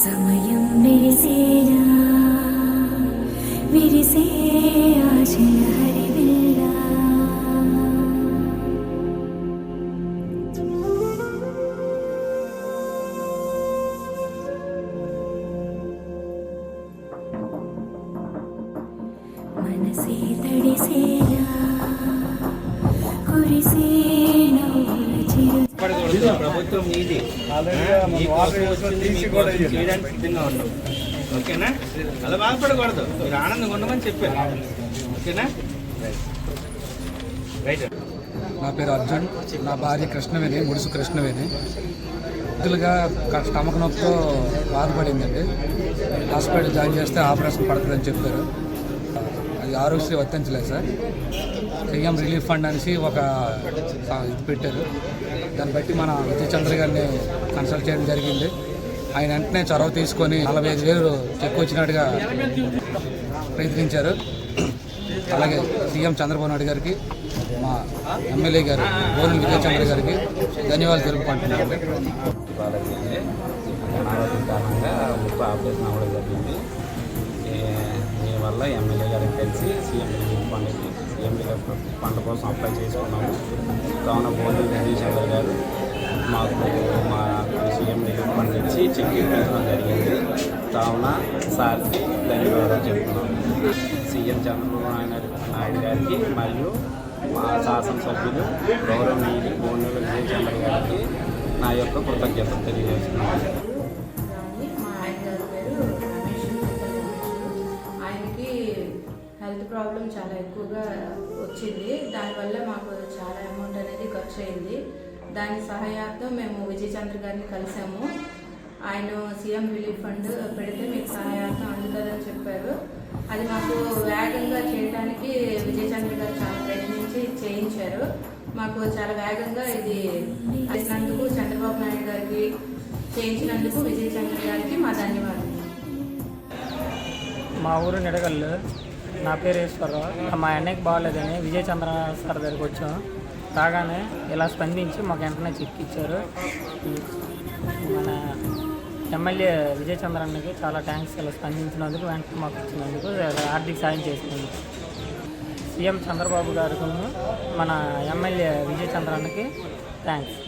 సమయం మెరిసేనా విరిసే ఆశల హరివిల్లా మనసే తడిసేలా కురిసే నవ్వుల చిరు ప్రభుత్వం నీది చేయడానికి సిద్ధంగా ఉండవు. ఓకేనా? అలా బాధపడకూడదు, మీరు ఆనందంగా ఉండమని చెప్పారు. ఓకేనా? రైట్. నా పేరు అర్జున్, నా భార్య కృష్ణవేణి, ముడుసు కృష్ణవేణి. వృద్ధులుగా స్టమక్ నొప్పితో బాధపడిందండి. హాస్పిటల్ జాయిన్ చేస్తే ఆపరేషన్ పడుతుందని చెప్పారు. అది ఆరోగ్యశ్రీ వర్తించలేదు సార్. సీఎం రిలీఫ్ ఫండ్ అనేసి ఒక ఇది పెట్టారు. దాన్ని బట్టి మన విజయచంద్ర గారిని కన్సల్ట్ చేయడం జరిగింది. ఆయన వెంటనే చొరవ తీసుకొని 45,000 చెక్ వచ్చినట్టుగా ప్రయత్నించారు. అలాగే సీఎం చంద్రబాబు నాయుడు గారికి, మా ఎమ్మెల్యే గారు బోనెల విజయచంద్ర గారికి ధన్యవాదాలు తెలుపుకుంటున్నాను. అనారోగ్యం కారణంగా ముప్పు ఆపరేషన్ అవ్వడం జరిగింది. దీనివల్ల ఎమ్మెల్యే గారికి కలిసి సీఎం రిలీఫ్ ఫండ్ కోసం అప్లై చేసుకున్నాము. కావున బోనెల విజయచంద్ర గారు మాకు మా సీఎం రిలీఫ్ ఫండ్ ఇచ్చి చెక్ ఇప్పించడం జరిగింది. కావున సార్కి ధన్యవాదాలు చెప్తున్నాము. సీఎం చంద్రబాబు నాయుడు గారికి మరియు మా శాసనసభ్యులు గౌరవనీయులు బోనెల విజయచంద్ర గారికి నా యొక్క కృతజ్ఞతలు తెలియజేస్తున్నాను. హెల్త్ ప్రాబ్లం చాలా ఎక్కువగా వచ్చింది. దానివల్ల మాకు చాలా అమౌంట్ అనేది ఖర్చు అయింది. దాని సహాయార్థం మేము విజయచంద్ర గారిని కలిసాము. ఆయన సీఎం రిలీఫ్ ఫండ్ పెడితే మీకు సహాయార్థం అందుతుందని చెప్పారు. అది మాకు వేగంగా చేయడానికి విజయచంద్ర గారు చాలా ప్రయత్నించి చేయించారు. మాకు చాలా వేగంగా ఇది చేసినందుకు చంద్రబాబు నాయుడు గారికి, చేయించినందుకు విజయచంద్ర గారికి మా ధన్యవాదాలు. మా ఊరు నిడగల్లు. నా పేరు ఈశ్వరరావు. మా అన్నయ్యకి బాగోలేదని విజయచంద్ర సార్ దగ్గరికి వచ్చాం. రాగానే ఇలా స్పందించి మాకు వెంటనే చెక్ ఇచ్చారు. మన ఎమ్మెల్యే విజయచంద్ర అన్నకి చాలా థ్యాంక్స్. ఇలా స్పందించినందుకు, వెంటనే మాకు ఇచ్చినందుకు, ఆర్థిక సాయం చేస్తుంది. సీఎం చంద్రబాబు గారికి, మన ఎమ్మెల్యే విజయచంద్ర అన్నకి థ్యాంక్స్.